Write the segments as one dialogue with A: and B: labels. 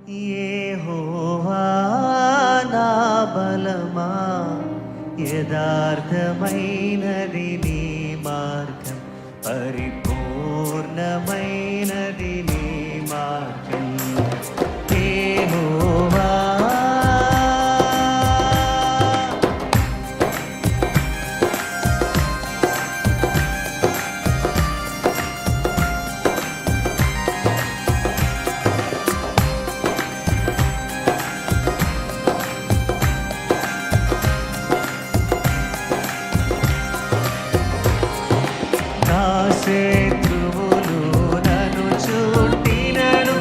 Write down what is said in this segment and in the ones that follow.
A: యెహోవా నా బలమా, యథార్థమైనది నీ మార్గం, పరిపూర్ణమైనది నీ మార్గం. యెహోవా శత్రువులు నన్ను చుట్టినను,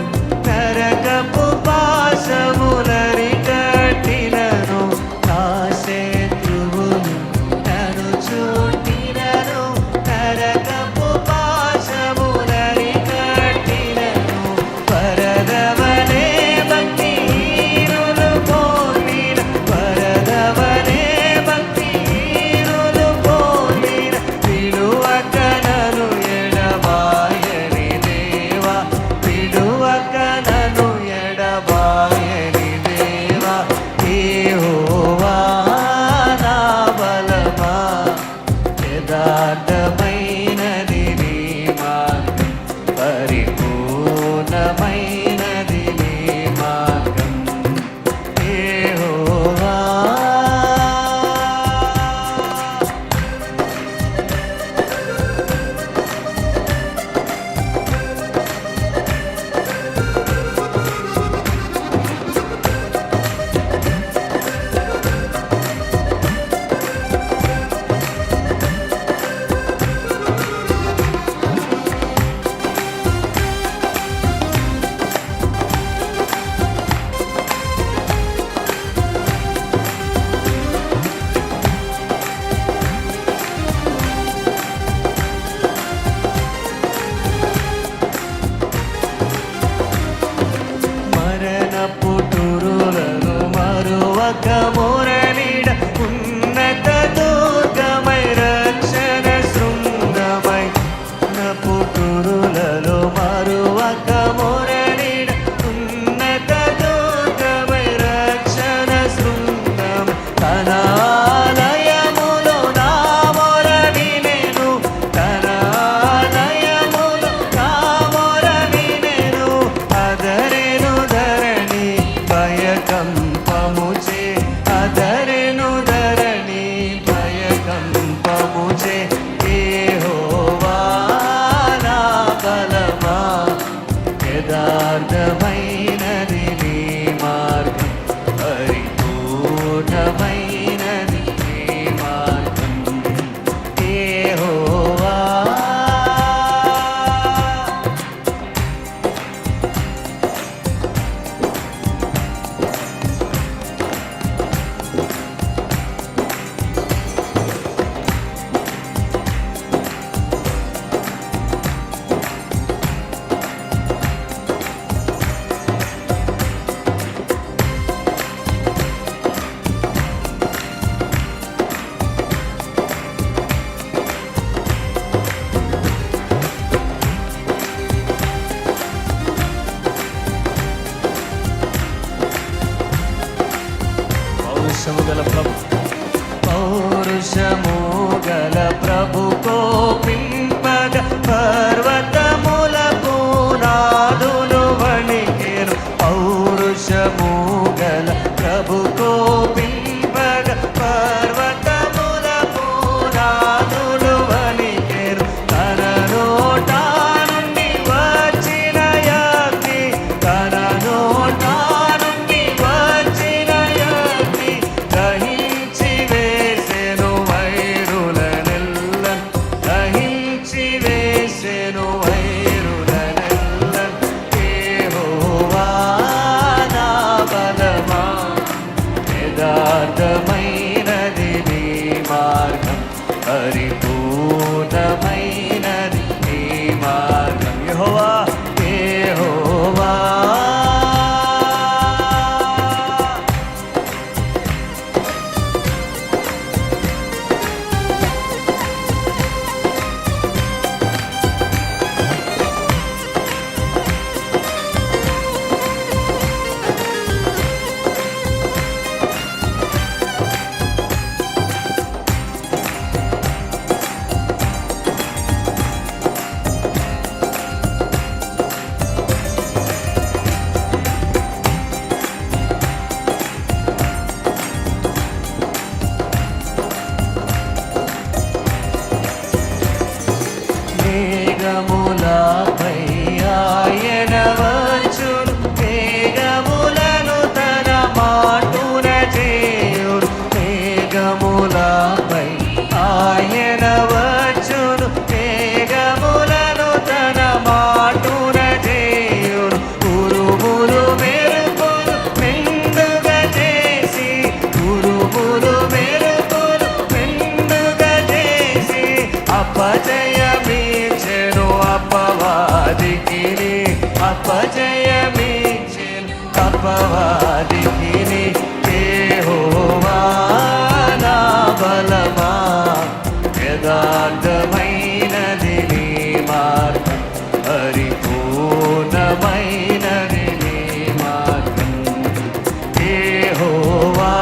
A: నరకపు పాశములరి కట్టినను. నా శత్రువులు నన్ను చుట్టినను, నరకపు పాశములరి కట్టినను. పరదవనే భక్తిహీనులు పోలిన, పరదవనే భక్తిహీనులు పోలిన, విడువక యథార్థమైనది నీ మార్గం, పరిపూర్ణమైనది నీ మార్గం. యెహోవా పుటురులను మరువక మురళిడ, ఉన్నత దుర్గమై రక్షణ శృంగమై. పుటురులలో మరువక మురళిడ, ఉన్నత దుర్గమై రక్షణ శృంగమై. తన ఆలయములో నా మొర వినెను, తన ఆలయములో నా మొర వినెను. అదరెను ధరణి భయకంపముచే, అదరెను ధరణి భయకంపముచే. యెహోవా నా బలమా, యథార్థమైనది నీ మార్గం, పరిపూర్ణమైనది నీ మార్గం. యెహోవా పౌరుషము గల ప్రభు కోపింపగ, పర్వతముల పునాదులు వణికెను. పౌరుషము గల ప్రభు కోపింపగ, పర్వతముల పునాదులు వణికెను. తన నోట నుండి వచ్చిన అగ్ని, తన నోట నుండి వచ్చిన అగ్ని దహించి వేసెను వైరులనెల్ల, దహించి వేసెను వైరులనెల్ల. యెహోవా నా బలమా, యథార్థమైనది నీ మార్గం, పరిపూర్ణమైనది నీ మార్గం. యెహోవా యెహోవా అపవాదికిని అపజయమిచ్చెను అపవాదికిని యెహోవా నా బలమా యథార్థమైనది నీ మార్గం పరిపూర్ణమైనది నీ మార్గం యెహోవా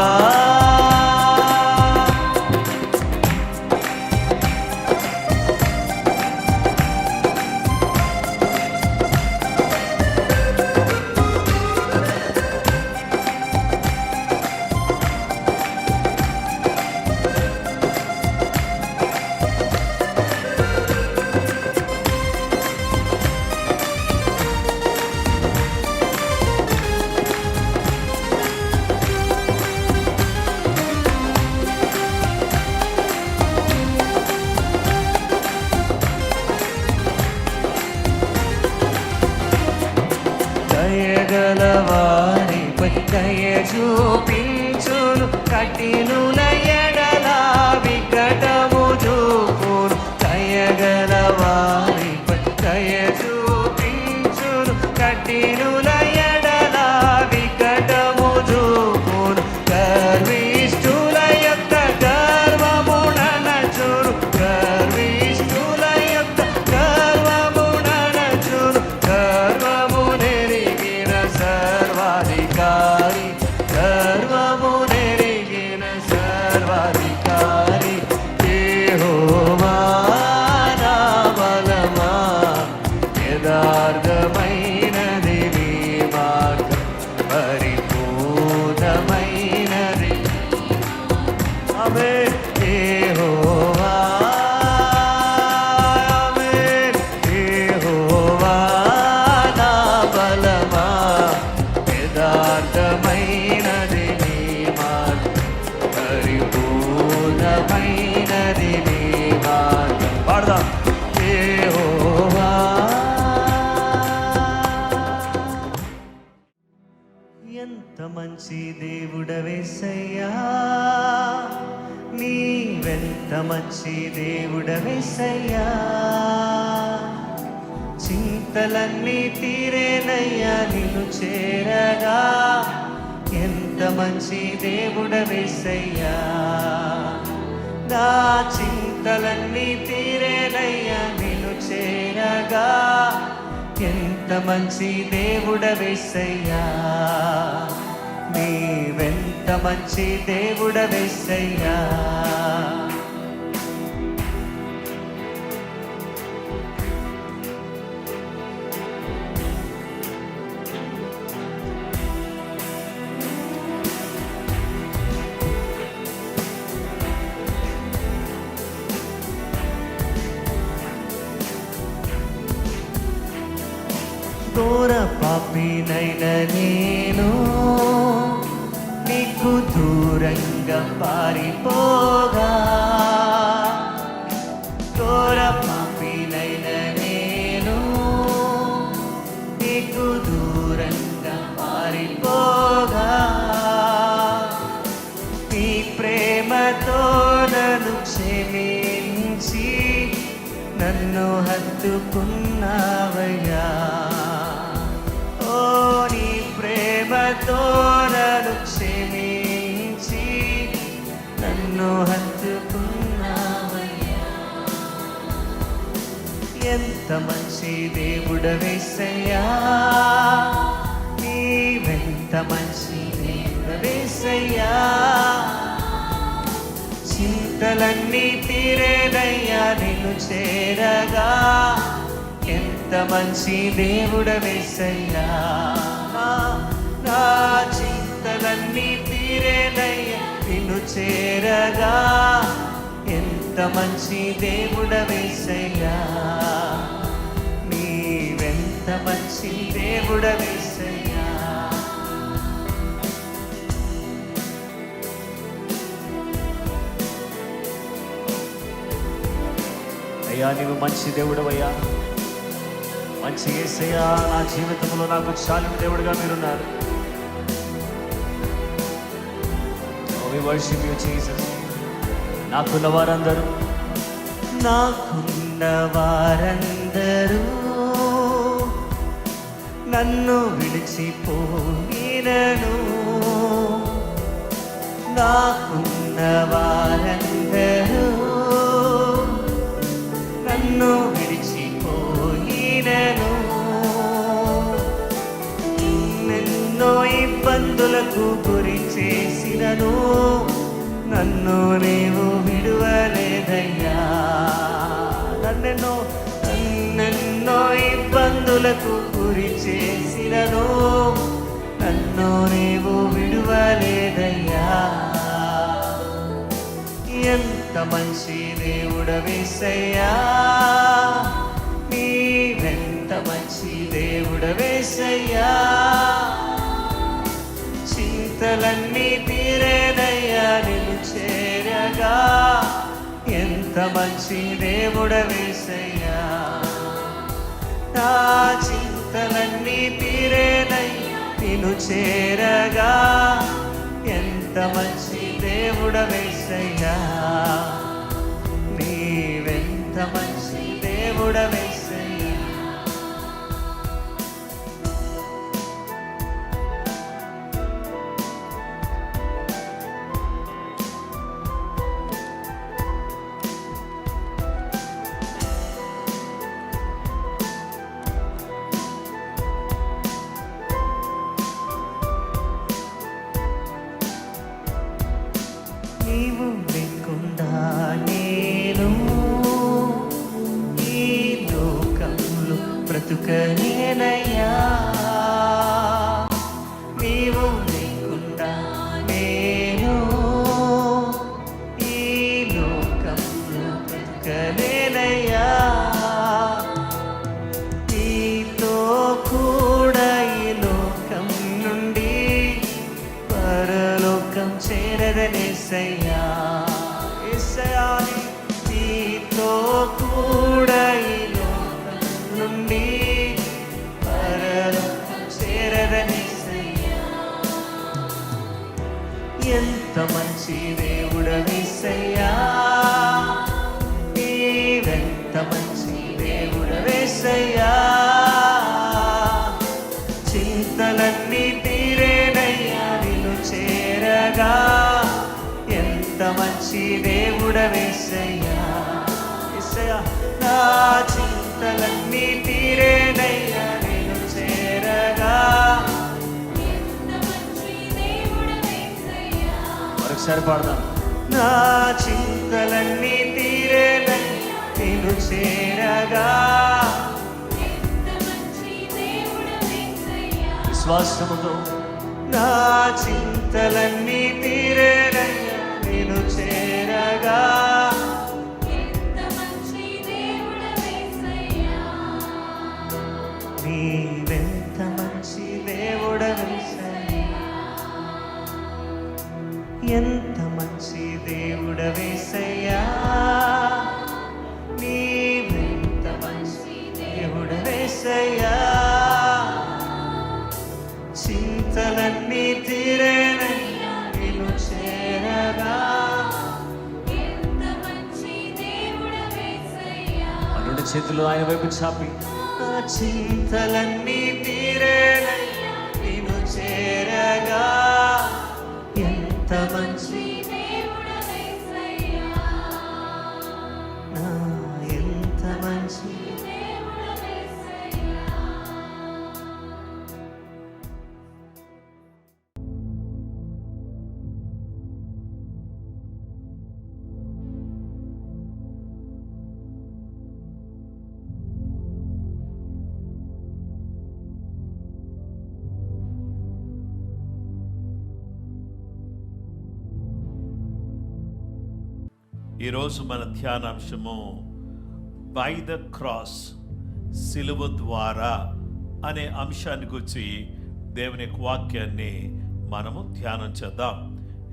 A: దయగలవారిపై దయ చూపించును కఠినుల ఎడల వికటము చూపును దయగలవారిపై దయ చూపించును కఠినుల ఎడల వికటము చూపును గర్విష్ఠుల యొక్క గర్వముననచును గర్విష్ఠుల యొక్క గర్వముననచును గర్వమునెరిగిన సర్వాధికారి గర్వమునెరిగిన సర్వాధికారి యెహోవా నా బలమా యథార్థమైనది నీ మార్గం పరిపూర్ణమైనది ఆమేన్ యెహోవా ఆమేన్ యెహోవా నా బలమా యథార్థమైనది నీ మార్గం పరిపూర్ణమైనది నీ మార్గం పాడదాం యెహోవా ఎంత మంచి దేవుడవేసయ్యా నీవెంత మంచి దేవుడవేసయ్యా చింతలన్నీ తీరేనయ్యా నిన్ను చేరగా ఎంత మంచి దేవుడవేసయ్యా నా చింతలన్నీ తీరేనయ్యా నిన్ను చేరగా ఎంత మంచి దేవుడవేసయ్యా నీవెంత మంచి దేవుడవేసయ్యా ఘోర పాపినైన నేను నీకు దూరంగా పారిపోగా ఘోర పాపినైన నేను నీకు దూరంగా పారిపోగా నీ ప్రేమతో నన్ను క్షమించి నన్ను హత్తుకున్నావయ్యా ఓ నీ ప్రేమతో నన్ను క్షమించి నన్ను హత్తుకున్నావయ్యా ఎంత మంచి దేవుడవేసయ్యా నీవెంత మంచి దేవుడవేసయ్యా చింతలన్నీ తీరేనయ్యా నిన్ను చేరగా ఎంత మంచి దేవుడవేసయ్యా నా చింతలన్నీ తీరేనయ్యా నిన్ను చేరగా ఎంత మంచి దేవుడవేసయ్యా నీవెంత మంచి దేవుడవేసయ్యా అయ్యా నీవు మంచి దేవుడవయ్యా మంచి యేసయ్యా నా జీవితంలో నాకు చాలిన దేవుడిగా మీరున్నారు. Oh, we worship you, Jesus. నాకున్న వారందరూ నన్ను విడిచిపోయినను నాకున్న వారందరూ నన్ను విడిచిపోయినను ఎన్నెన్నో ఇబ్బందులకు గురి చేసినను నన్ను నీవు విడువలేదయ్యా. నన్నెన్నో ఇబ్బందులకు గురి చేసినను నన్ను నీవు విడువలేదయ్యా. ఎంత మంచి దేవుడవేసయ్యా, నీవెంత మంచి దేవుడవేసయ్యా. చింతలన్నీ తీరేనయ్యా నిన్ను చేరగా, ఎంత మంచి దేవుడవేసయ్యా. నా చింతలన్నీ తీరేనయ్యా నిన్ను చేరగా, ఎంత మంచి దేవుడవేసయ్యా. నీవెంత మంచి దేవుడవేసయ్యా. నీవు లేకుండా నేను ఈ లోకంలో బ్రతుకనేనయ్యా. నీవు లేకుండా నేను ఈ లోకంలో బ్రతుకనేనయ్యా. నీతో కూడా ఈ లోకం నుండి పరలోకం చేరదనేసయ్యా. నీతో కూడా ఈ లోకం నుండి పరలోకం చేరదనేసయ్యా. ఎంత మంచి దేవుడవేసయ్యా, నీవెంత మంచి దేవుడవేసయ్యా. చింతలన్నీ తీరేనయ్యా నిన్ను చేరగా, ఎంత మంచి దేవుడవేసయ్యా. నా చింతలన్నీ తీరేనయ్యా నిన్ను చేరగా, మరొకసారి పాడదాం. నా చింతలన్నీ తీరేనయ్యా నిన్ను చేరగా, విశ్వాసముతో నా చింతలన్నీ తీరేనయ్యా నిన్ను చేరగా, నీవెంత మంచి దేవుడవేసయ్యా. ఎంత మంచి దేవుడవేసయ్యా, నీవెంత మంచి దేవుడవేసయ్యా. చింతలన్నీ తీరేనయ్యా నిన్ను చేరగా, అన్నుడి చేతులు ఆయన వైపు చాపి, నా చింతలన్నీ తీరేనయ్యా నిన్ను చేరగా, ఎంత మంచి నా ఎంత మంచి.
B: ఈరోజు మన ధ్యానాంశము బై ద క్రాస్, సిలువ ద్వారా అనే అంశాన్ని గురించి దేవుని యొక్క వాక్యాన్ని మనము ధ్యానం చేద్దాం.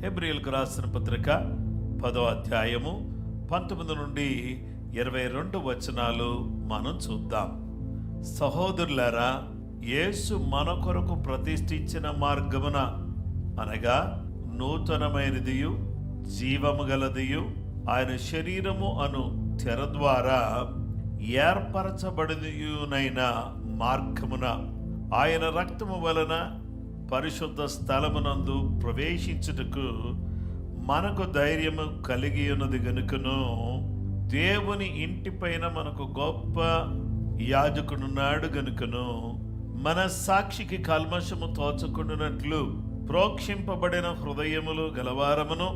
B: హెబ్రీయులకు రాసిన పత్రిక 10వ అధ్యాయము 19 నుండి 22 వచనాలు మనం చూద్దాం. సహోదరులారా, యేసు మన కొరకు ప్రతిష్ఠించిన మార్గమున అనగా నూతనమైనదియు జీవము గలదియు ఆయన శరీరము అను తెర ద్వారా ఏర్పరచబడినయునైన మార్గమున ఆయన రక్తము వలన పరిశుద్ధ స్థలమునందు ప్రవేశించుటకు మనకు ధైర్యము కలిగి ఉన్నది గనుకను దేవుని ఇంటిపైన మనకు గొప్ప యాజకుడున్నాడు గనుకను మన సాక్షికి కల్మషము తోచకుండానట్లు ప్రోక్షింపబడిన హృదయములు గలవారమును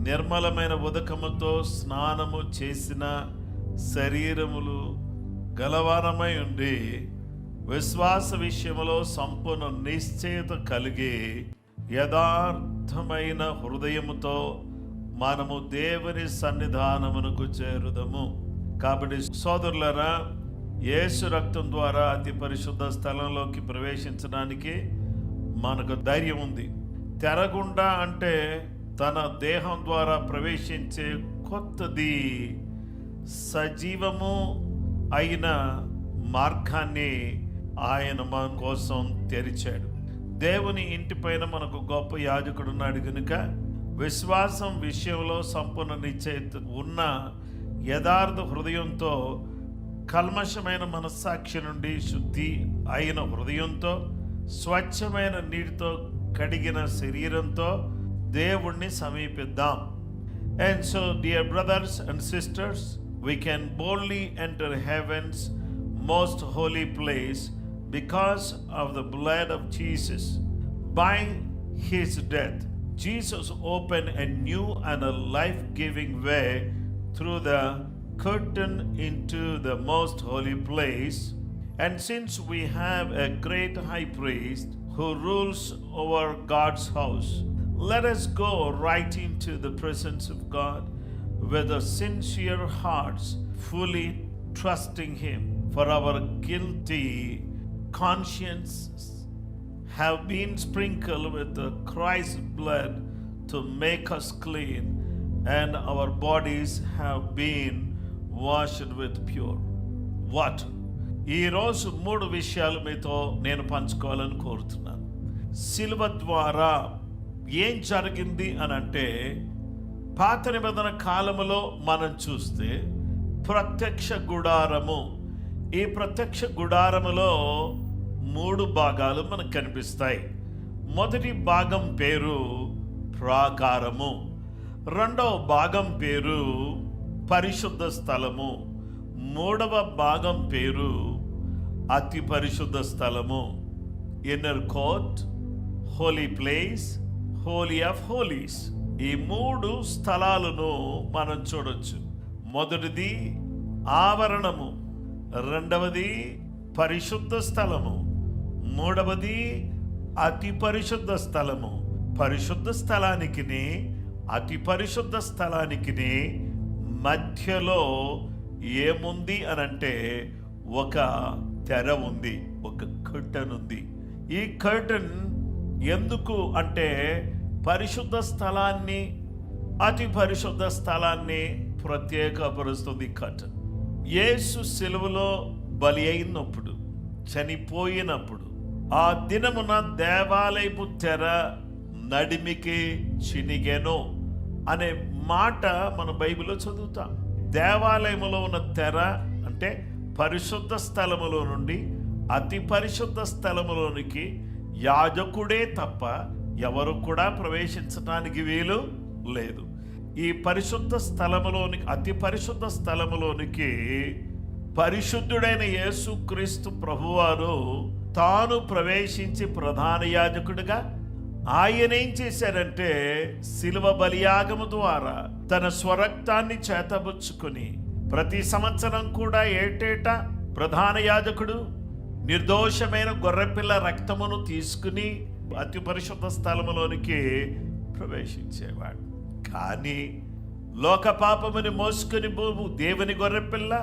B: నిర్మలమైన ఉదకముతో స్నానము చేసిన శరీరములు గలవారమై ఉండి విశ్వాస విషయములో సంపూర్ణ నిశ్చయత కలిగి యథార్థమైన హృదయముతో మనము దేవుని సన్నిధానమునకు చేరుదము. కాబట్టి సోదరులారా, యేసు రక్తం ద్వారా అతి పరిశుద్ధ స్థలంలోకి ప్రవేశించడానికి మనకు ధైర్యం ఉంది. తెరగుండా అంటే తన దేహం ద్వారా ప్రవేశించే కొత్తది సజీవము అయిన మార్గాన్ని ఆయన మన కోసం తెరిచాడు. దేవుని ఇంటిపైన మనకు గొప్ప యాజకుడు ఉన్నాడు కనుక విశ్వాసం విషయంలో సంపూర్ణ నిశ్చయిత ఉన్న యథార్థ హృదయంతో, కల్మషమైన మనస్సాక్షి నుండి శుద్ధి అయిన హృదయంతో, స్వచ్ఛమైన నీటితో కడిగిన శరీరంతో దేవుణ్ణి సమీపిద్దాం. And so, dear brothers and sisters, we can boldly enter heaven's most holy place because of the blood of Jesus. By his death, Jesus opened a new and a life-giving way through the curtain into the most holy place. And since we have a great high priest who rules over God's house, let us go right into the presence of God with a sincere hearts, fully trusting him. For our guilty consciences have been sprinkled with the Christ's blood to make us clean, and our bodies have been washed with pure water. ఈరోజు 3 విషయాలు మీతో నేను పంచుకోవాలని కోరుతున్నాను. శిలువ ద్వారా ఏం జరిగింది అని అంటే, పాత నిబంధన కాలములో మనం చూస్తే ప్రత్యక్ష గుడారము, ఈ ప్రత్యక్ష గుడారములో 3 భాగాలు మనకు కనిపిస్తాయి. మొదటి భాగం పేరు ప్రాకారము, రెండవ భాగం పేరు పరిశుద్ధ స్థలము, మూడవ భాగం పేరు అతి పరిశుద్ధ స్థలము, inner court, holy place, holy of holies. ఈ 3 స్థలాలను మనం చూడొచ్చు. మొదటిది ఆవరణము, రెండవది పరిశుద్ధ స్థలము, మూడవది అతి పరిశుద్ధ స్థలము. పరిశుద్ధ స్థలానికి అతి పరిశుద్ధ స్థలానికి మధ్యలో ఏముంది అనంటే ఒక తెర ఉంది, ఒక కర్టన్ ఉంది. ఈ కర్టన్ ఎందుకు అంటే పరిశుద్ధ స్థలాన్ని, అతి పరిశుద్ధ స్థలాన్ని ప్రత్యేకపరుస్తుంది కర్టన్. యేసు సిలువలో బలి అయినప్పుడు, చనిపోయినప్పుడు, ఆ దినమున దేవాలయపు తెర నడిమికి చినిగెను అనే మాట మన బైబిల్లో చదువుతాం. దేవాలయములో ఉన్న తెర అంటే పరిశుద్ధ స్థలములో నుండి అతి పరిశుద్ధ స్థలములోనికి యాజకుడే తప్ప ఎవరు కూడా ప్రవేశించడానికి వీలు లేదు. ఈ పరిశుద్ధ స్థలములోనికి, అతి పరిశుద్ధ స్థలములోనికి పరిశుద్ధుడైన యేసుక్రీస్తు ప్రభువారు తాను ప్రవేశించి ప్రధాన యాజకుడిగా ఆయన ఏం చేశారంటే, శిలువ బలియాగము ద్వారా తన స్వరక్తాన్ని చేతబుచ్చుకుని ప్రతి సంవత్సరం కూడా ఏటేటా ప్రధాన యాజకుడు నిర్దోషమైన గొర్రెపిల్ల రక్తమును తీసుకుని అతి పరిశుద్ధ స్థలములోనికి ప్రవేశించేవాడు. కానీ లోక పాపముని మోసుకుని దేవుని గొర్రెపిల్ల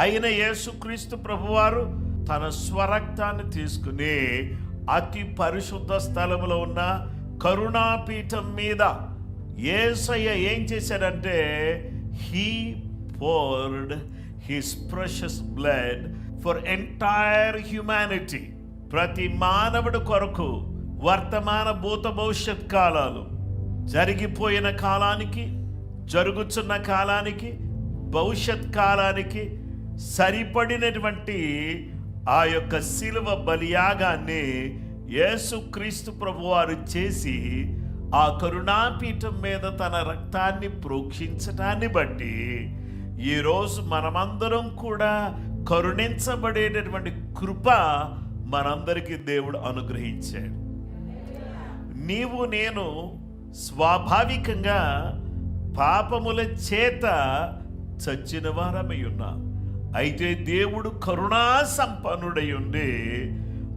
B: అయిన యేసుక్రీస్తు ప్రభువారు తన స్వరక్తాన్ని తీసుకుని అతి పరిశుద్ధ స్థలములో ఉన్న కరుణాపీఠం మీద యేసయ్య ఏం చేశాడంటే, he poured his precious blood for entire humanity. ప్రతి మానవుడి కొరకు వర్తమాన భూత భవిష్యత్ కాలాలు, జరిగిపోయిన కాలానికి, జరుగుతున్న కాలానికి, భవిష్యత్ కాలానికి సరిపడినటువంటి ఆ యొక్క శిలువ బలియాగాన్ని యేసుక్రీస్తు ప్రభువారు చేసి ఆ కరుణాపీఠం మీద తన రక్తాన్ని ప్రోక్షించటాన్ని బట్టి ఈరోజు మనమందరం కూడా కరుణించబడేటటువంటి కృప మనందరికీ దేవుడు అనుగ్రహించాడు. నీవు నేను స్వాభావికంగా పాపముల చేత చచ్చిన వారమై ఉన్నాం. అయితే దేవుడు కరుణా సంపన్నుడై ఉండి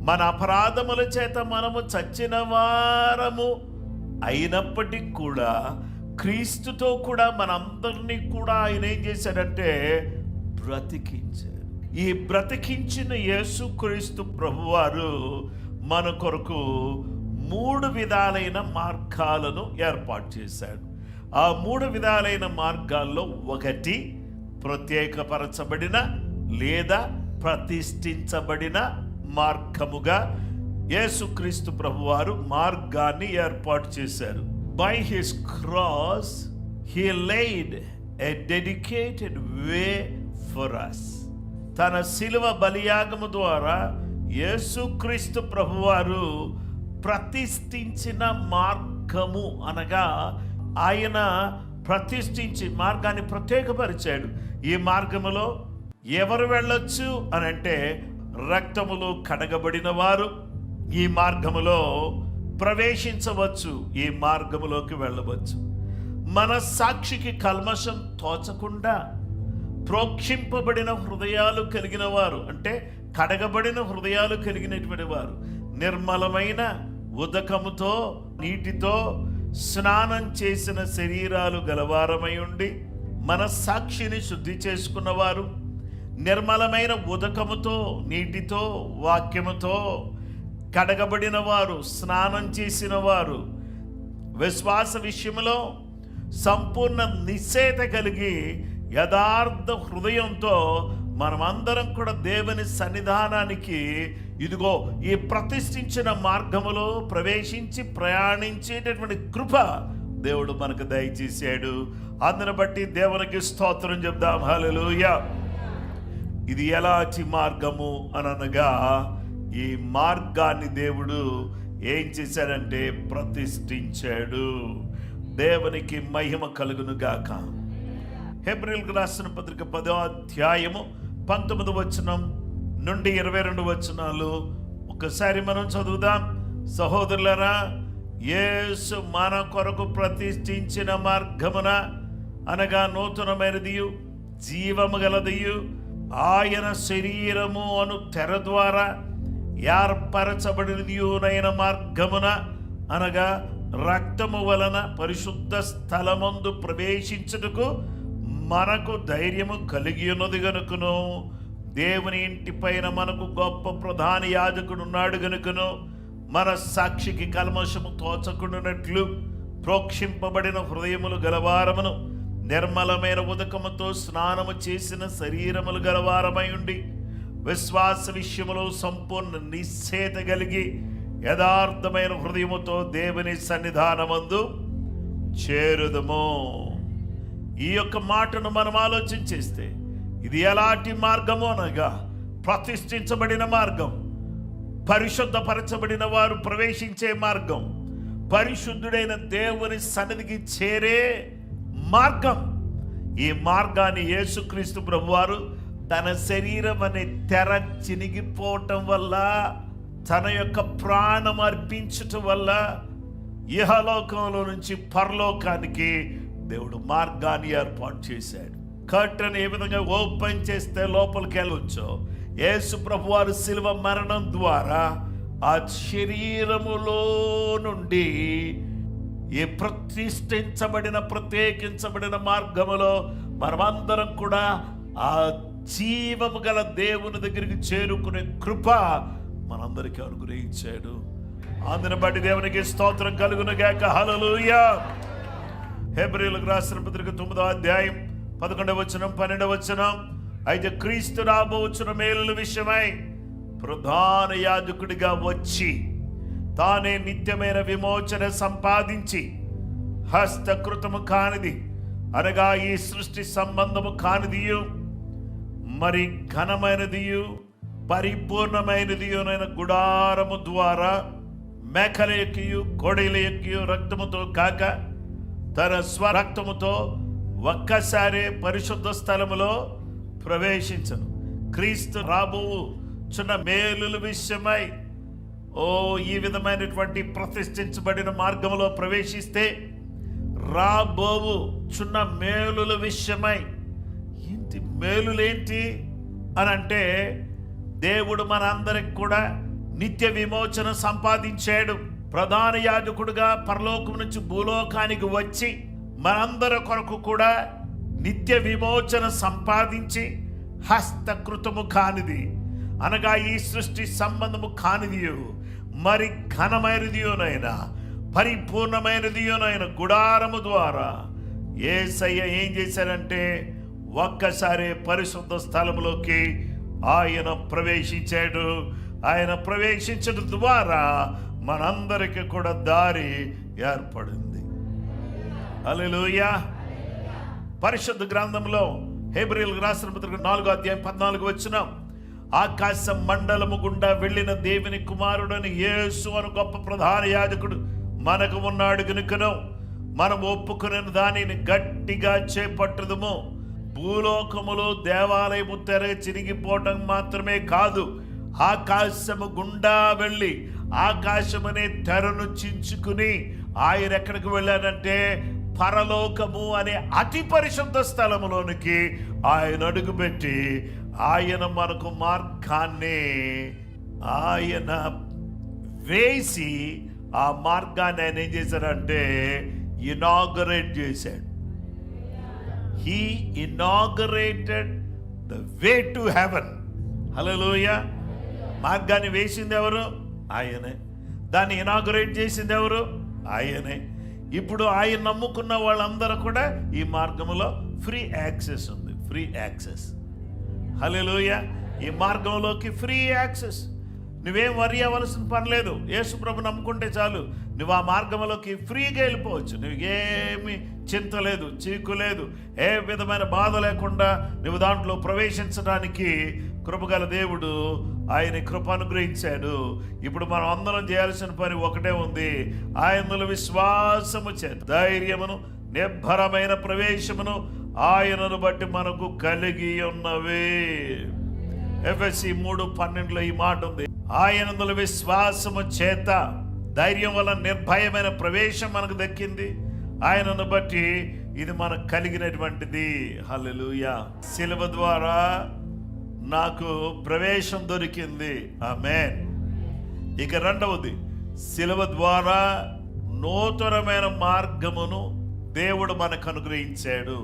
B: మన అపరాధముల చేత మనము చచ్చిన వారము అయినప్పటికీ కూడా క్రీస్తుతో కూడా మనందరినీ కూడా ఆయన ఏం చేశాడంటే బ్రతికించాడు. ఈ బ్రతికించిన యేసుక్రీస్తు ప్రభువారు మన కొరకు 3 విధాలైన మార్గాలను ఏర్పాటు చేశాడు. ఆ 3 విధాలైన మార్గాల్లో ఒకటి ప్రత్యేకపరచబడిన లేదా ప్రతిష్ఠించబడిన మార్గముగా యేసుక్రీస్తు ప్రభువారు మార్గాన్ని ఏర్పాటు చేశారు. By his cross he laid a dedicated way for us. తన శిలువ బలియాగము ద్వారా యేసుక్రీస్తు ప్రభువారు ప్రతిష్ఠించిన మార్గము అనగా ఆయన ప్రతిష్ఠించి మార్గాన్ని ప్రత్యేకపరిచాడు. ఈ మార్గములో ఎవరు వెళ్ళొచ్చు అని అంటే రక్తములో కడగబడిన వారు ఈ మార్గములో ప్రవేశించవచ్చు, ఈ మార్గములోకి వెళ్ళవచ్చు. మన సాక్షికి కల్మషం తోచకుండా ప్రోక్షింపబడిన హృదయాలు కలిగిన వారు అంటే కడగబడిన హృదయాలు కలిగినటువంటి వారు నిర్మలమైన ఉదకముతో నీటితో స్నానం చేసిన శరీరాలు గలవారమై ఉండి మన సాక్షిని శుద్ధి చేసుకున్నవారు, నిర్మలమైన ఉదకముతో నీటితో వాక్యముతో కడగబడిన వారు, స్నానం చేసిన వారు, విశ్వాస విషయంలో సంపూర్ణ నిశ్చయత కలిగి యథార్థ హృదయంతో మనమందరం కూడా దేవుని సన్నిధానానికి ఇదిగో ఈ ప్రతిష్ఠించిన మార్గములో ప్రవేశించి ప్రయాణించేటటువంటి కృప దేవుడు మనకు దయచేశాడు. అందుని బట్టి దేవునికి స్తోత్రం చెప్దాం. హల్లెలూయా. ఇది ఎలాంటి మార్గము అనగా ఈ మార్గాన్ని దేవుడు ఏం చేశాడంటే ప్రతిష్ఠించాడు. దేవునికి మహిమ కలుగును గాక. హెబ్రీయులకు రాసిన పత్రిక 10వ అధ్యాయము 19వ వచనం నుండి 22 వచనాలు ఒకసారి మనం చదువుదాం. సహోదరులారా, యేసు మన కొరకు ప్రతిష్ఠించిన మార్గమున అనగా నూతనమైనదియు జీవము గలదియు ఆయన శరీరము అను తెర ద్వారా ఏర్పరచబడినదియునైన మార్గమున అనగా రక్తము వలన పరిశుద్ధ స్థలమందు ప్రవేశించుటకు మనకు ధైర్యము కలిగి ఉన్నది గనుకను, దేవుని ఇంటి పైన మనకు గొప్ప ప్రధాన యాజకుడు ఉన్నాడు గనుకను, మన సాక్షికి కల్మషము తోచకుండానట్లు ప్రోక్షింపబడిన హృదయములు గలవారమును నిర్మలమైన ఉదకముతో స్నానము చేసిన శరీరములు గలవారమై ఉండి విశ్వాస విషయములో సంపూర్ణ నిశ్చయత కలిగి యథార్థమైన హృదయముతో దేవుని సన్నిధానమందు చేరుదము. ఈ యొక్క మాటను మనం ఆలోచన చేస్తే ఇది ఎలాంటి మార్గము అనగా ప్రతిష్ఠించబడిన మార్గం, పరిశుద్ధపరచబడిన వారు ప్రవేశించే మార్గం, పరిశుద్ధుడైన దేవుని సన్నిధికి చేరే మార్గం. ఈ మార్గాన్ని యేసుక్రీస్తు ప్రభువారు తన శరీరం అనే తెర చినిగిపోవటం వల్ల, తన యొక్క ప్రాణం అర్పించటం వల్ల ఇహలోకంలో నుంచి పరలోకానికి దేవుడు మార్గాన్ని ఏర్పాటు చేశాడు. కర్టన్ ఏ విధంగా ఓపెన్ చేస్తే లోపలికి వెళ్ళొచ్చో యేసు ప్రభువారు శిలువ మరణం ద్వారా ఆ శరీరములో నుండి ఈ ప్రతిష్ఠించబడిన ప్రత్యేకించబడిన మార్గములో మనమందరం కూడా ఆ జీవము గల దేవుని దగ్గరికి చేరుకునే కృప మనందరికీ అనుగ్రహించాడు. అందుని బట్టి దేవునికి స్తోత్రం కలుగును గాక. హల్లెలూయా. హెబ్రీయులకు రాసిన పత్రిక 9వ అధ్యాయం 11వ వచనం 12వ వచనం, అయితే క్రీస్తు రాబోచున్న మేలుల విషయమై ప్రధాన యాజకుడిగా వచ్చి తానే నిత్యమైన విమోచన సంపాదించి హస్తకృతము కానిది అనగా ఈ సృష్టి సంబంధము కానిదియు మరి ఘనమైనదియు పరిపూర్ణమైనది గుడారము ద్వారా మేకల యొక్కయు కోడెల యొక్కయు రక్తముతో కాక తన స్వరక్తముతో ఒక్కసారి పరిశుద్ధ స్థలములో ప్రవేశించను. క్రీస్తు రాబోచున్న మేలుల విషయమై ఈ విధమైనటువంటి ప్రతిష్ఠించబడిన మార్గంలో ప్రవేశిస్తే రాబోచున్న మేలుల విషయమై ఏంటి మేలులేంటి అని అంటే, దేవుడు మనందరికి కూడా నిత్య విమోచన సంపాదించాడు. ప్రధాన యాజకుడుగా పరలోకం నుంచి భూలోకానికి వచ్చి మనందరి కొరకు కూడా నిత్య విమోచన సంపాదించి హస్తకృతము కానిది అనగా ఈ సృష్టి సంబంధము కానిదియు మరి ఘనమైనదియోనైనా పరిపూర్ణమైనదియోనైనా గుడారము ద్వారా యేసయ్య ఏం చేశారంటే ఒక్కసారి పరిశుద్ధ స్థలములోకి ఆయన ప్రవేశించాడు. ఆయన ప్రవేశించడం ద్వారా మనందరికీ కూడా దారి ఏర్పడింది. హల్లెలూయా. పరిశుద్ధ గ్రంథంలో హెబ్రీయులకు రాసిన పత్రిక 4:14 ఆకాశ మండలము గుండా వెళ్ళిన దేవుని కుమారుడని యేసు అను గొప్ప ప్రధాన యాజకుడు మనకు ఉన్నాడు గనుకను మనం ఒప్పుకునే దానిని గట్టిగా చేపట్టుదుము. భూలోకములో దేవాలయము తెర చిరిగిపోవటం మాత్రమే కాదు, ఆకాశము గుండా వెళ్ళి ఆకాశమనే తెరను చించుకుని ఆయన ఎక్కడికి వెళ్ళానంటే పరలోకము అనే అతి పరిశుద్ధ స్థలములోనికి ఆయన అడుగుపెట్టి ఆయన మనకు మార్గాన్ని ఆయన వేసి ఆ మార్గాన్ని ఆయన ఏం చేశారంటే ఇనాగరేట్ చేశాడు. He inaugurated the way to heaven. హల్లెలూయా. మార్గాన్ని వేసింది ఎవరు? ఆయనే. దాన్ని ఇనాగరేట్ చేసింది ఎవరు? ఆయనే. ఇప్పుడు ఆయన నమ్ముకున్న వాళ్ళందరూ కూడా ఈ మార్గంలో ఫ్రీ యాక్సెస్ ఉంది. Free access. హల్లెలూయా. ఈ మార్గంలోకి ఫ్రీ యాక్సెస్. నువ్వేం వరి అవ్వాల్సిన పని లేదు. యేసు ప్రభు నమ్ముకుంటే చాలు, నువ్వు ఆ మార్గంలోకి ఫ్రీగా వెళ్ళిపోవచ్చు. నువ్వు ఏమి చింత లేదు, చీకు లేదు, ఏ విధమైన బాధ లేకుండా నువ్వు దాంట్లో ప్రవేశించడానికి కృపగల దేవుడు ఆయన కృప అనుగ్రహించాడు. ఇప్పుడు మనం అందరం చేయాల్సిన పని ఒకటే ఉంది. ఆయనలో విశ్వాసము చేత ధైర్యమును నిర్భరమైన ప్రవేశమును ఆయనను బట్టి మనకు కలిగి ఉన్నవి. ఎఫెసీ 3:12 ఈ మాట ఉంది. ఆయనందుల విశ్వాసము చేత ధైర్యం వల్ల నిర్భయమైన ప్రవేశం మనకు దక్కింది. ఆయనను బట్టి ఇది మనకు కలిగినటువంటిది. హల్లెలూయా. శిలువ ద్వారా నాకు ప్రవేశం దొరికింది. ఆమేన్. ఇక రెండవది, శిలువ ద్వారా నూతనమైన మార్గమును దేవుడు మనకు అనుగ్రహించాడు.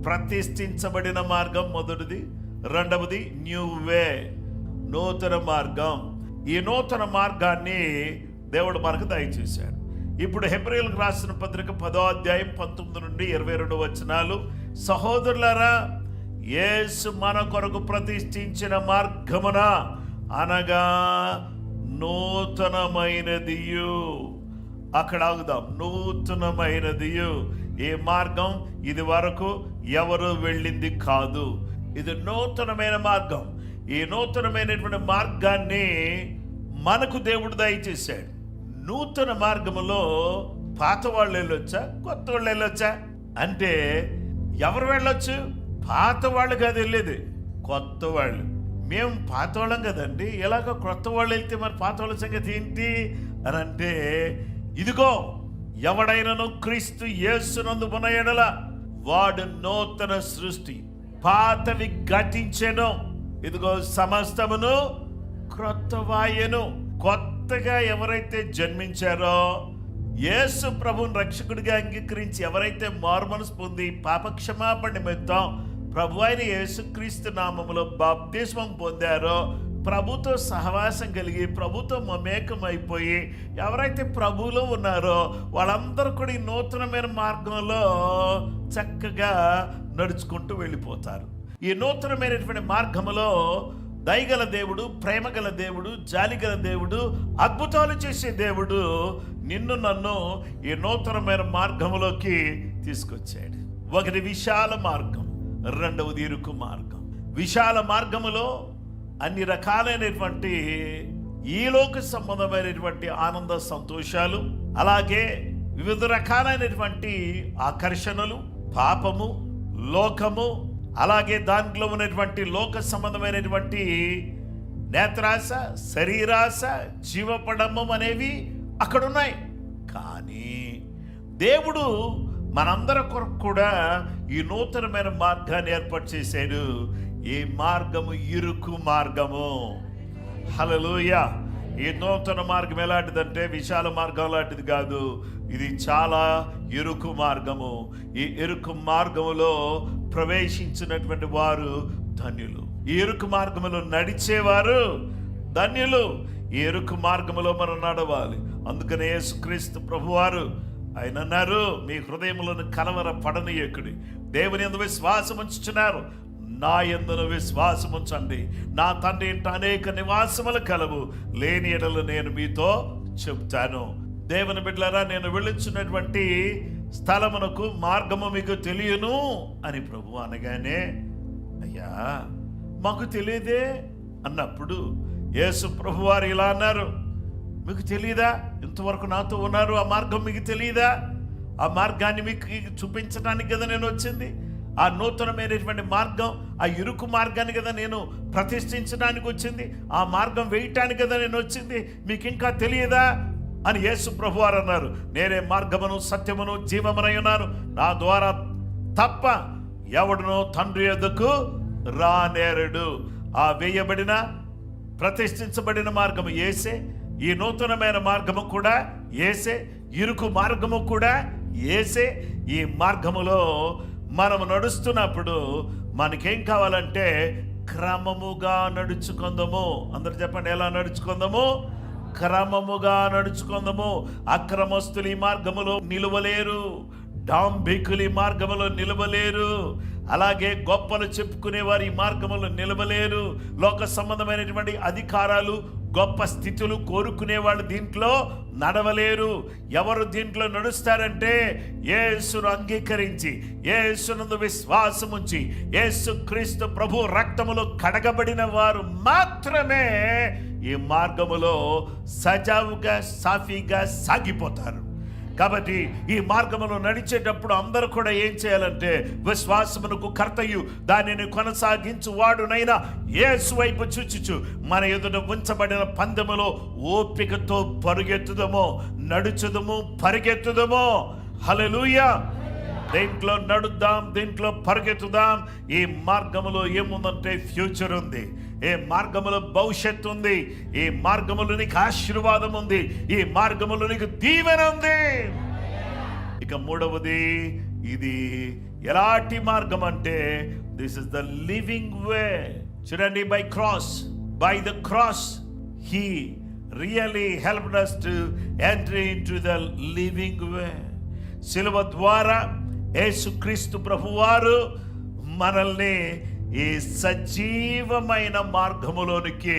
B: ప్రతిష్ఠించబడిన మార్గం మొదటిది. రెండవది న్యూ వే, నూతన మార్గం. ఈ నూతన మార్గాన్ని దేవుడు మనకు దయచేశాడు. ఇప్పుడు హెబ్రీయులకు రాసిన పత్రిక 10:19-22 సహోదరులారా, యేసు మన కొరకు ప్రతిష్ఠించిన మార్గమున అనగా నూతనమైనదియు. అక్కడ ఆగుదాం. నూతనమైనదియు. ఈ మార్గం ఇది వరకు ఎవరు వెళ్ళింది కాదు. ఇది నూతనమైన మార్గం. ఈ నూతనమైనటువంటి మార్గాన్ని మనకు దేవుడు దయచేశాడు. నూతన మార్గములో పాత వాళ్ళు వెళ్ళొచ్చా, కొత్త వాళ్ళు వెళ్ళొచ్చా అంటే ఎవరు వెళ్ళొచ్చు? పాత వాళ్ళు కాదు వెళ్ళేది, కొత్త వాళ్ళు. మేము పాత వాళ్ళం కదండి, ఎలాగో కొత్త వాళ్ళు వెళ్తే మరి పాత వాళ్ళ సంగతి ఏంటి అని అంటే, ఇదిగో ఎవడైనను క్రీస్తు యేసునందు ఉన్న ఎడల వాడు నూతన సృష్టి, పాతవి గతించెను, ఇదిగో సమస్తమును క్రొత్తవాయెను. కొత్తగా ఎవరైతే జన్మించారో, యేసు ప్రభువుని రక్షకుడిగా అంగీకరించి ఎవరైతే మారుమనసు పొంది పాపక్షమాపణ నిమిత్తం ప్రభు అయిన యేసుక్రీస్తు నామములో బాప్తిస్మం పొందారో, ప్రభుతో సహవాసం కలిగి ప్రభుతో మమేకమైపోయి ఎవరైతే ప్రభువులో ఉన్నారో వాళ్ళందరూ కూడా ఈ నూతనమైన మార్గంలో చక్కగా నడుచుకుంటూ వెళ్ళిపోతారు. ఈ నూతనమైనటువంటి మార్గంలో దయగల దేవుడు, ప్రేమగల దేవుడు, జాలిగల దేవుడు, అద్భుతాలు చేసే దేవుడు నిన్ను నన్ను ఈ నూతనమైన మార్గంలోకి తీసుకొచ్చాడు. ఒకటి విశాల మార్గం, రెండవది ఇరుకు మార్గం. విశాల మార్గములో అన్ని రకాలైనటువంటి ఈ లోక సంబంధమైనటువంటి ఆనంద సంతోషాలు, అలాగే వివిధ రకాలైనటువంటి ఆకర్షణలు, పాపము, లోకము, అలాగే దాంట్లో ఉన్నటువంటి లోక సంబంధమైనటువంటి నేత్రాశ, శరీరాశ, జీవపడమం అనేవి అక్కడ ఉన్నాయి. కానీ దేవుడు మనందరి కొరకు కూడా ఈ నూతనమైన మార్గాన్ని ఏర్పాటు చేశాడు. ఈ మార్గము ఇరుకు మార్గము. హల్లెలూయా. ఈ నూతన మార్గం ఎలాంటిదంటే విశాల మార్గం లాంటిది కాదు, ఇది చాలా ఇరుకు మార్గము. ఈ ఇరుకు మార్గములో ప్రవేశించినటువంటి వారు ధన్యులు. ఈ ఇరుకు మార్గములో నడిచేవారు ధన్యులు. ఈ ఇరుకు మార్గములో మనం నడవాలి. అందుకనే యేసుక్రీస్తు ప్రభువారు ఆయన అన్నారు, మీ హృదయములను కలవర పడనీయకుడి, దేవుని యందు విశ్వాసం ఉంచుచున్నారు, నా యందును విశ్వాసం ఉంచండి. నా తండ్రి ఇంట అనేక నివాసములు కలవు, లేని ఎడలు నేను మీతో చెప్తాను. దేవుని బిడ్డలారా, నేను వెళ్ళుచున్నటువంటి స్థలమునకు మార్గము మీకు తెలియను అని ప్రభు అనగానే, అయ్యా మాకు తెలియదే అన్నప్పుడు యేసు ప్రభు వారు ఇలా అన్నారు, మీకు తెలియదా? ఇంతవరకు నాతో ఉన్నారు, ఆ మార్గం మీకు తెలియదా? ఆ మార్గాన్ని మీకు చూపించడానికి కదా నేను వచ్చింది. ఆ నూతనమైనటువంటి మార్గం, ఆ ఇరుకు మార్గాన్ని కదా నేను ప్రతిష్ఠించడానికి వచ్చింది. ఆ మార్గం వేయటానికి కదా నేను వచ్చింది. మీకు ఇంకా తెలియదా అని యేసు ప్రభువారు అన్నారు. నేనే మార్గమును సత్యమును జీవమునై ఉన్నాను, నా ద్వారా తప్ప ఎవడునో తండ్రి యొద్దకు రానేరడు. ఆ వేయబడిన ప్రతిష్ఠించబడిన మార్గము యేసే, ఈ నూతనమైన మార్గము కూడా యేసే, ఇరుకు మార్గము కూడా యేసే. ఈ మార్గములో మనము నడుస్తున్నప్పుడు మనకేం కావాలంటే క్రమముగా నడుచుకుందాము. అందరు చెప్పండి, ఎలా నడుచుకుందాము? క్రమముగా నడుచుకుందాము. అక్రమస్తులు ఈ మార్గములో నిలువలేరు, డాంబికులు ఈ మార్గములో నిలవలేరు, అలాగే గొప్పలు చెప్పుకునేవారు ఈ మార్గములో నిలవలేరు, లోక సంబంధమైనటువంటి అధికారాలు, గొప్ప స్థితులు కోరుకునేవాళ్ళు దీంట్లో నడవలేరు. ఎవరు దీంట్లో నడుస్తారంటే యేసును అంగీకరించి, యేసునందు విశ్వాసం ఉంచి, యేసు క్రీస్తు ప్రభు రక్తములో కడగబడిన వారు మాత్రమే ఈ మార్గములో సజావుగా సాఫీగా సాగిపోతారు. కాబట్టి ఈ మార్గములో నడిచేటప్పుడు అందరూ కూడా ఏం చేయాలంటే విశ్వాసమునకు కర్తయు దానిని కొనసాగించు వాడునైనా యేసు వైపు చూచుచు మన ఎదుట ఉంచబడిన పందెములో ఓపికతో పరుగెత్తుదమో, నడుచుదము, పరిగెత్తుదమో. హల్లెలూయా. దీంట్లో నడుద్దాం, దీంట్లో పరిగెత్తుదాం. ఈ మార్గములో ఏముందంటే ఫ్యూచర్ ఉంది, ఈ మార్గములో భవిష్యత్తు ఉంది, ఈ మార్గములో నీకు ఆశీర్వాదం ఉంది, ఈ మార్గములో నీకు దీవెన ఉంది. ఇక మూడవది, ఇది ఎలాంటి మార్గం అంటే దిస్ ఇస్ ద లివింగ్ వే. చూడండి, by the cross he really helped us to enter into the living way. శిలువ ద్వారా యేసుక్రీస్తు ప్రభువారు మనల్ని ఈ సజీవమైన మార్గములోనికి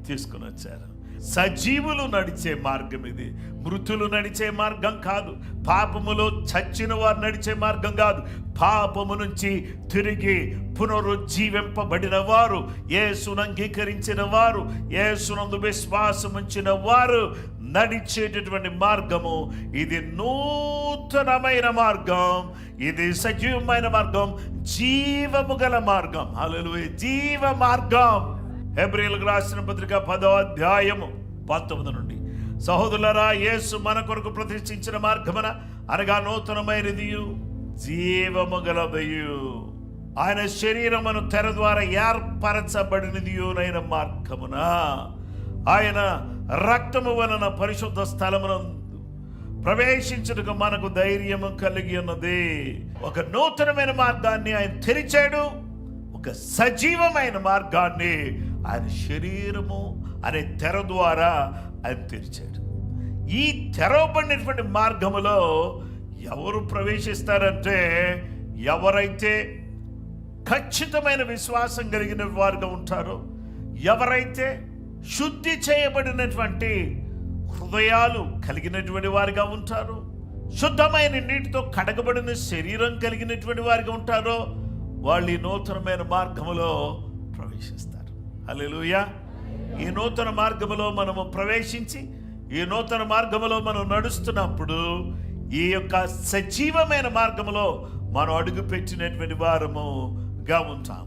B: తీసుకుని వచ్చారు. సజీవులు నడిచే మార్గం ఇది, మృతులు నడిచే మార్గం కాదు. పాపములో చచ్చిన వారు నడిచే మార్గం కాదు. పాపము నుంచి తిరిగి పునరుజ్జీవింపబడిన వారు, యేసును అంగీకరించిన వారు, యేసునందు విశ్వాసం ఉంచిన వారు నడిచేటటువంటి మార్గము ఇది. నూతనమైన మార్గం ఇది, సజీవమైన మార్గం, జీవము గల మార్గం. హల్లెలూయా. జీవ మార్గం. హెబ్రీయులకు రాసిన పత్రిక 10వ అధ్యాయము 19 నుండి, సహోదరులారా, యేసు మన కొరకు ప్రతిష్ఠించిన మార్గమున అనగా నూతనమైనదియు జీవము గలదయు ఆయన శరీరమును తెర ద్వారా ఏర్పరచబడినదియునైన మార్గమున ఆయన రక్తము వలన పరిశుద్ధ స్థలమునందు ప్రవేశించుటకు మనకు ధైర్యము కలిగి ఉన్నది. ఒక నూతనమైన మార్గాన్ని ఆయన తెరిచాడు, ఒక సజీవమైన మార్గాన్ని ఆయన శరీరము అనే తెర ద్వారా ఆయన తెరిచాడు. ఈ తెరవబడినటువంటి మార్గములో ఎవరు ప్రవేశిస్తారంటే ఎవరైతే ఖచ్చితమైన విశ్వాసం కలిగిన వారుగా ఉంటారో, ఎవరైతే శుద్ధి చేయబడినటువంటి హృదయాలు కలిగినటువంటి వారిగా ఉంటారో, శుద్ధమైన నీటితో కడగబడిన శరీరం కలిగినటువంటి వారిగా ఉంటారో, వాళ్ళు ఈ నూతనమైన మార్గములో ప్రవేశిస్తారు. హల్లెలూయా. ఈ నూతన మార్గములో మనము ప్రవేశించి ఈ నూతన మార్గములో మనం నడుస్తున్నప్పుడు ఈ యొక్క సజీవమైన మార్గములో మనం అడుగు పెట్టినటువంటి వారముగా ఉంటాం.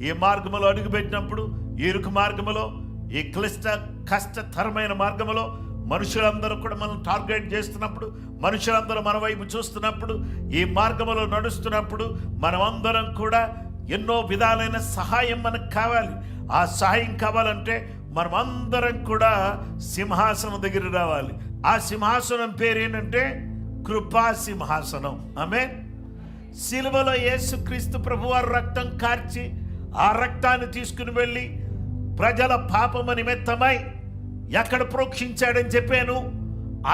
B: ఈ మార్గములో అడుగు పెట్టినప్పుడు ఇరుకు మార్గములో, ఈ కష్టతరమైన మార్గములో మనుషులందరూ కూడా మనం టార్గెట్ చేస్తున్నప్పుడు, మనుషులందరూ మన వైపు చూస్తున్నప్పుడు, ఈ మార్గములో నడుస్తున్నప్పుడు మనమందరం కూడా ఎన్నో విధాలైన సహాయం మనకు కావాలి. ఆ సహాయం కావాలంటే మనమందరం కూడా సింహాసనం దగ్గర రావాలి. ఆ సింహాసనం పేరు ఏంటంటే కృపా సింహాసనం. ఆమేన్. సిలువలో యేసుక్రీస్తు ప్రభువారు రక్తం కార్చి ఆ రక్తాన్ని తీసుకుని వెళ్ళి ప్రజల పాపము నిమిత్తమై ఎక్కడ ప్రోక్షించాడని చెప్పాను.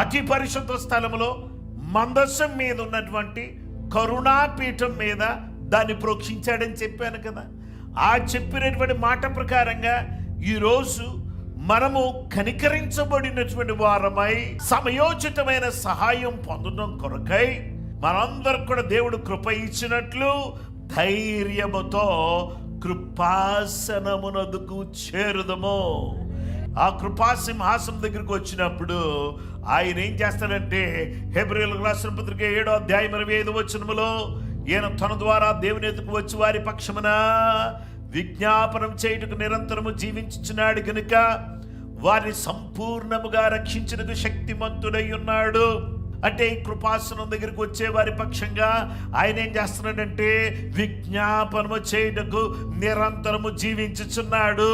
B: అతి పరిశుద్ధ స్థలములో మందసం మీద ఉన్నటువంటి కరుణాపీఠం మీద దాన్ని ప్రోక్షించాడని చెప్పాను కదా. ఆ చెప్పినటువంటి మాట ప్రకారంగా ఈరోజు మనము కనికరించబడినటువంటి వారమై సమయోచితమైన సహాయం పొందడం కొరకై మనందరికి కూడా దేవుడు కృప ఇచ్చినట్లు ధైర్యముతో కృపాసనమునకు చేరుదము. ఆ కృపాసింహాసనం దగ్గరికి వచ్చినప్పుడు ఆయన ఏం చేస్తాడంటే హెబ్రీయులకు రాసిన పత్రిక 7వ అధ్యాయం 25వ వచనములో ఈయన తన ద్వారా దేవుని ఎదుకు వచ్చి వారి పక్షమున విజ్ఞాపనం చేయుటకు నిరంతరము జీవించుచున్నాడు గనుక వారిని సంపూర్ణముగా రక్షించుటకు శక్తిమంతుడై ఉన్నాడు. అంటే ఈ కృపాసనం దగ్గరికి వచ్చే వారి పక్షంగా ఆయన ఏం చేస్తున్నాడంటే విజ్ఞాపనము చేయుటకు నిరంతరము జీవించుచున్నాడు.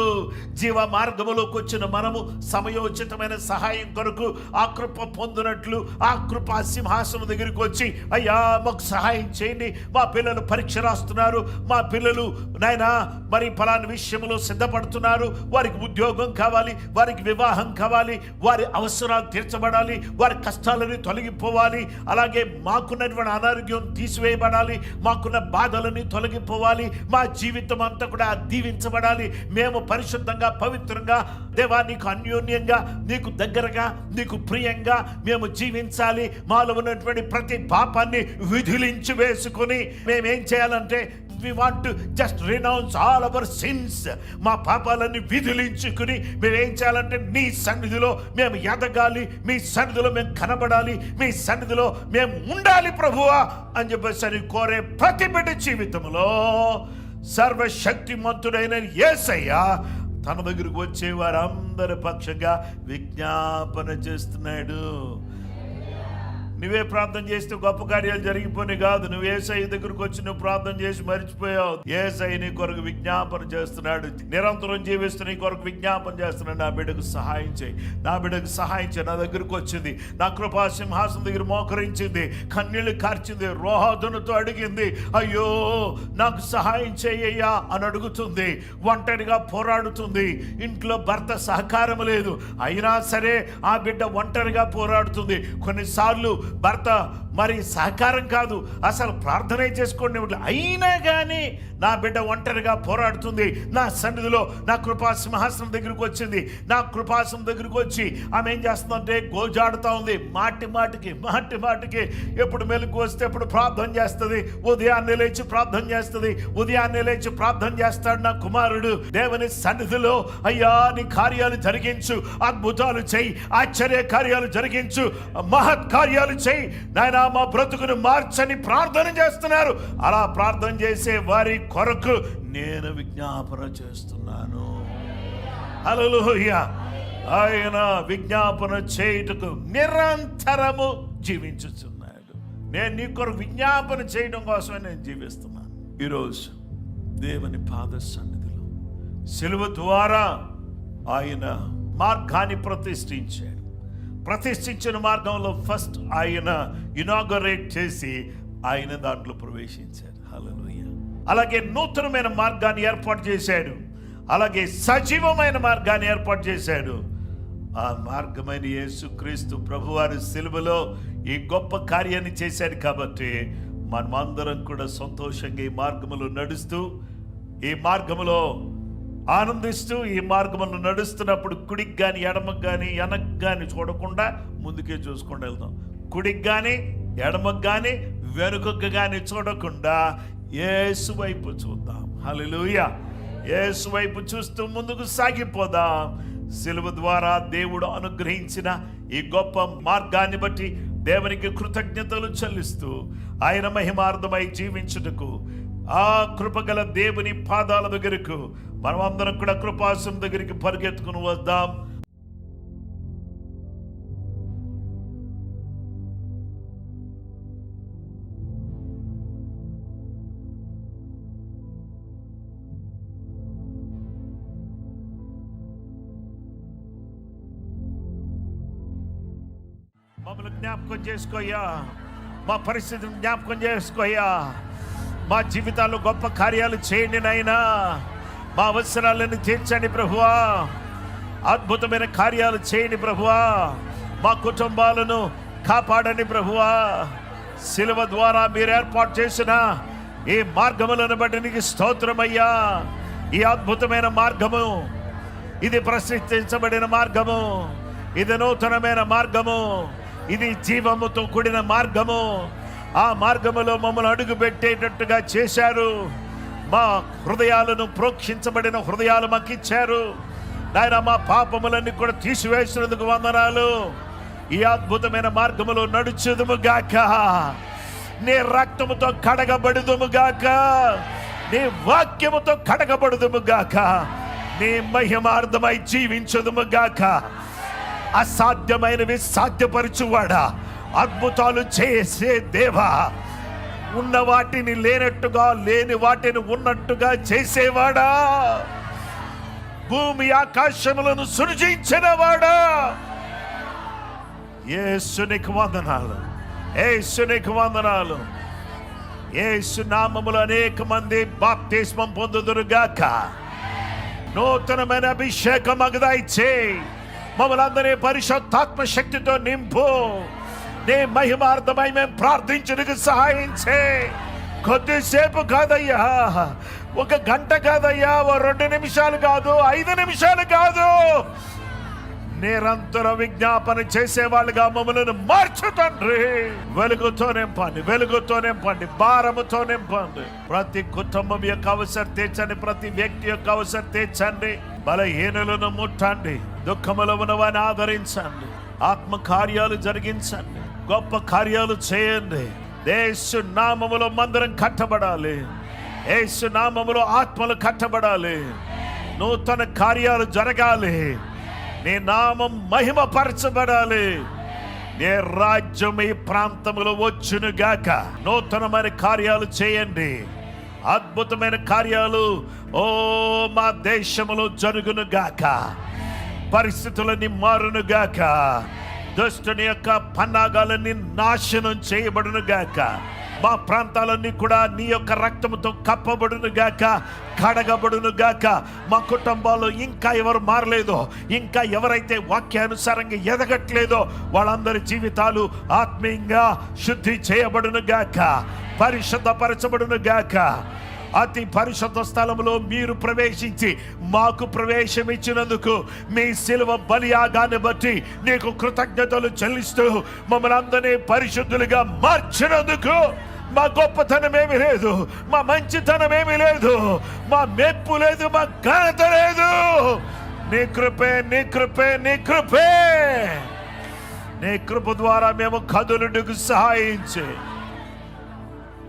B: జీవ మార్గములోకి వచ్చిన మనము సమయోచితమైన సహాయం కొరకు ఆ కృప పొందినట్లు ఆ కృపా సింహాసనం దగ్గరికి వచ్చి, అయ్యా మాకు సహాయం చేయండి, మా పిల్లలు పరీక్ష రాస్తున్నారు, మా పిల్లలు నాయనా మరి ఫలానా విషయంలో సిద్ధపడుతున్నారు, వారికి ఉద్యోగం కావాలి, వారికి వివాహం కావాలి, వారి అవసరాలు తీర్చబడాలి, వారి కష్టాలని తొలగిపోవాలి, అలాగే మాకున్నటువంటి అనారోగ్యం తీసివేయబడాలి, మాకున్న బాధలని తొలగిపోవాలి, మా జీవితం అంతా కూడా దీవించబడాలి, మేము పరిశుద్ధంగా పవిత్రంగా దేవా నీకు అన్యోన్యంగా నీకు దగ్గరగా నీకు ప్రియంగా మేము జీవించాలి. మాలో ఉన్నటువంటి ప్రతి పాపాన్ని విధిలించి వేసుకొని మేమేం చేయాలంటే we want to just renounce all our sins. మా పాపాలన్నీ విధిలించుకుని మేమేం చేయాలంటే నీ సన్నిధిలో మేము ఎదగాలి, మీ సన్నిధిలో మేము కనబడాలి, మీ సన్నిధిలో మేము ఉండాలి ప్రభువా అని చెప్పేసి కోరే ప్రతి బిడ్డ జీవితంలో సర్వశక్తిమంతుడైన యేసయ్య తన దగ్గరకు వచ్చే వారందరి పక్షంగా విజ్ఞాపన చేస్తున్నాడు. నువ్వే ప్రార్థన చేస్తే గొప్ప కార్యాలు జరిగిపోయి కాదు. నువ్వు యేసయ్య దగ్గరకు వచ్చి నువ్వు ప్రార్థన చేసి మర్చిపోయావు. యేసయ్య నీ కొరకు విజ్ఞాపన చేస్తున్నాడు. నిరంతరం జీవిస్తూ నీ కొరకు విజ్ఞాపన చేస్తున్నాడు. నా బిడ్డకు సహాయం చేయి, నా బిడ్డకు సహాయం చేయి. నా దగ్గరకు వచ్చింది, నా కృపా సింహాసనం దగ్గర మోకరించింది, కన్నీళ్లు కార్చింది, రోహదునితో అడిగింది, అయ్యో నాకు సహాయం చేయ్యా అని అడుగుతుంది. ఒంటరిగా పోరాడుతుంది, ఇంట్లో భర్త సహకారం లేదు, అయినా సరే ఆ బిడ్డ ఒంటరిగా పోరాడుతుంది. కొన్నిసార్లు భర్త మరి సహకారం కాదు, అసలు ప్రార్థనే చేసుకోండి, అయినా కానీ నా బిడ్డ ఒంటరిగా పోరాడుతుంది. నా సన్నిధిలో నా కృపా సింహాసనం దగ్గరికి వచ్చింది. నా కృపాసనం దగ్గరికి వచ్చి ఆమె ఏం చేస్తుందంటే గోజాడుతూ ఉంది. మాటి మాటికి ఎప్పుడు మెలకు వస్తే ఎప్పుడు ప్రార్థన చేస్తుంది, ఉదయాన్నే లేచి ప్రార్థన చేస్తుంది, ఉదయాన్నే లేచి ప్రార్థన చేస్తాడు. నా కుమారుడు దేవుని సన్నిధిలో అయ్యా నీ కార్యాలు జరిగించు, అద్భుతాలు చేయి, ఆశ్చర్య కార్యాలు జరిగించు, మహత్ కార్యాలు చేయి నాయనా, మా బ్రతుకును మార్చని ప్రార్థన చేస్తున్నారు. అలా ప్రార్థన చేసే వారి కొరకు నేను విజ్ఞాపన చేస్తున్నాను. హల్లెలూయా. ఆయన విజ్ఞాపన చేయుటకు నిరంతరము జీవించుచున్నాడు. నేను నీ కొరకు విజ్ఞాపన చేయడం కోసమే నేను జీవిస్తున్నాను. ఈరోజు దేవుని పాద సన్నిధిలో సిలువ ద్వారా ఆయన మార్గాన్ని ప్రతిష్ఠించాడు. ప్రతిష్ఠించిన మార్గంలో ఫస్ట్ ఆయన ఇనాగరేట్ చేసి ఆయన దాంట్లో ప్రవేశించాడు. హల్లెలూయా. అలాగే నూతనమైన మార్గాన్ని ఏర్పాటు చేశాడు, అలాగే సజీవమైన మార్గాన్ని ఏర్పాటు చేశాడు. ఆ మార్గమైన యేసుక్రీస్తు ప్రభువారు సిలువలో ఈ గొప్ప కార్యాన్ని చేశాడు. కాబట్టి మనమందరం కూడా సంతోషంగా ఈ మార్గములో నడుస్తూ, ఈ మార్గములో ఆనందిస్తూ, ఈ మార్గమును నడుస్తున్నప్పుడు కుడికి కానీ ఎడమకు కానీ వెనక్కి కానీ చూడకుండా ముందుకే చూసుకుంటూ వెళ్దాం. కుడికి కానీ ఎడమకు కానీ వెనుకకు కానీ చూడకుండా యేసు వైపు చూద్దాం. హల్లెలూయా. యేసు వైపు చూస్తూ ముందుకు సాగిపోదాం. సిలువ ద్వారా దేవుడు అనుగ్రహించిన ఈ గొప్ప మార్గాన్ని బట్టి దేవునికి కృతజ్ఞతలు చెల్లిస్తూ ఆయన మహిమార్థమై జీవించుటకు ఆ కృపగల దేవుని పాదాల దగ్గరకు మనం అందరం కూడా కృపాసనం దగ్గరికి పరిగెత్తుకుని వద్దాం. మమ్మల్ని జ్ఞాపకం చేసుకోయ్యా, మా పరిస్థితిని జ్ఞాపకం చేసుకోయ్యా. మా జీవితాల్లో గొప్ప కార్యాలు చేయండి నాయనా. మా అవసరాలను తీర్చండి ప్రభువా. అద్భుతమైన కార్యాలు చేయండి ప్రభువా. మా కుటుంబాలను కాపాడండి ప్రభువా. సిలువ ద్వారా మీరు ఏర్పాటు చేసిన ఈ మార్గములను బట్టి నీకు స్తోత్రమయ్యా. ఈ అద్భుతమైన మార్గము, ఇది ప్రసిద్ధించబడిన మార్గము, ఇది నూతనమైన మార్గము, ఇది జీవముతో కూడిన మార్గము. ఆ మార్గములో మమ్మల్ని అడుగు పెట్టేటట్టుగా చేశారు. మా హృదయాలను ప్రోక్షించబడిన హృదయాలు మాకు ఇచ్చారు నాయన. మా పాపములన్నీ కూడా తీసివేసినందుకు వందనాలు. ఈ అద్భుతమైన మార్గములో నడుచుదుము గాక. నీ రక్తముతో కడగబడుదుము గాక. నీ వాక్యముతో కడగబడుదుము గాక. నీ మహిమార్థమై జీవించుదుము గాక. అసాధ్యమైనవి సాధ్యపరచువాడా, అద్భుతాలు చేసే దేవా, ఉన్న వాటిని లేనట్టుగా, లేని వాటిని ఉన్నట్టుగా చేసేవాడా, భూమి ఆకాశములను సృజించినవాడా, యేసునికి వందనాలు, యేసునికి వందనాలు. యేసు నామములో అనేక మంది బాప్తిస్మం పొందుదురుగాక. నూతనమైన అభిషేకం అగదాయిచ్చే మమ్మల్ని అందరి పరిశుద్ధాత్మ శక్తితో నింపు. నీ మహిమార్థమై మేము ప్రార్థించడానికి సహాయం చే. కొద్దిసేపు కాదయ్యా, 1 గంట కాదయ్యా, 2 నిమిషాలు కాదు, 5 నిమిషాలు కాదు, నిరంతర విజ్ఞాపన చేసేవాళ్ళుగా మమ్మల్ని మార్చు తండ్రి. వెలుగుతో నింపండి, వెలుగుతో నింపండి, భారముతో నింపండి. ప్రతి కుటుంబం యొక్క అవసరం తీర్చండి, ప్రతి వ్యక్తి యొక్క అవసరం తీర్చండి. బలహీనులను ముట్టండి, దుఃఖములో ఉన్నవారిని ఆదరించండి, ఆత్మ కార్యాలు జరిగించండి, గొప్ప కార్యాలు చేయండి. యేసు నామములో మందిరం కట్టబడాలి, యేసు నామములో ఆత్మలు కట్టబడాలి, నూతన కార్యాలు జరగాలి, నీ నామం మహిమపరచబడాలి. నీ రాజ్యం ఈ ప్రాంతంలో వచ్చును గాక. నూతనమైన కార్యాలు చేయండి, అద్భుతమైన కార్యాలు ఓ మా దేశంలో జరుగును గాక. పరిస్థితులన్నీ మారును గాక. దుష్టుని యొక్క పన్నాగాలన్నీ నాశనం చేయబడును గాక. మా ప్రాంతాలన్నీ కూడా నీ యొక్క రక్తముతో కప్పబడును గాక, కడగబడును గాక. మా కుటుంబాల్లో ఇంకా ఎవరు మారలేదో, ఇంకా ఎవరైతే వాక్యానుసారంగా ఎదగట్లేదో వాళ్ళందరి జీవితాలు ఆత్మీయంగా శుద్ధి చేయబడును గాక, పరిశుద్ధపరచబడును గాక. అతి పరిశుద్ధ స్థలములో మీరు ప్రవేశించి మాకు ప్రవేశం ఇచ్చినందుకు మీ శిలువ బలియాగాన్ని బట్టి నీకు కృతజ్ఞతలు చెల్లిస్తూ మమ్మల్ని అందరినీ పరిశుద్ధులుగా మార్చినందుకు మా గొప్పతనం ఏమీ లేదు, మా మంచితనం ఏమీ లేదు, మా మెప్పు లేదు, మా ఘనత లేదు. నీ కృపే, నీ కృపే, నీ కృపే. నీ కృప ద్వారా మేము కదులుటకు సహాయించి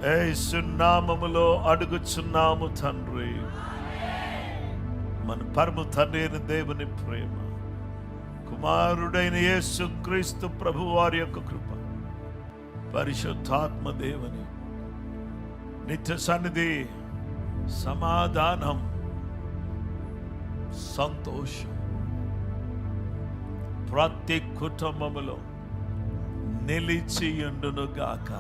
B: యేసు నామములో అడుగుచున్నాము తండ్రి. మన పరమ తండ్రి అయిన దేవుని ప్రేమ, కుమారుడైన యేసు క్రీస్తు ప్రభు వారి యొక్క కృప, పరిశుద్ధాత్మ దేవుని నిత్య సన్నిధి, సమాధానం, సంతోషం ప్రతి కుటుంబములో నిలిచియుండును గాక.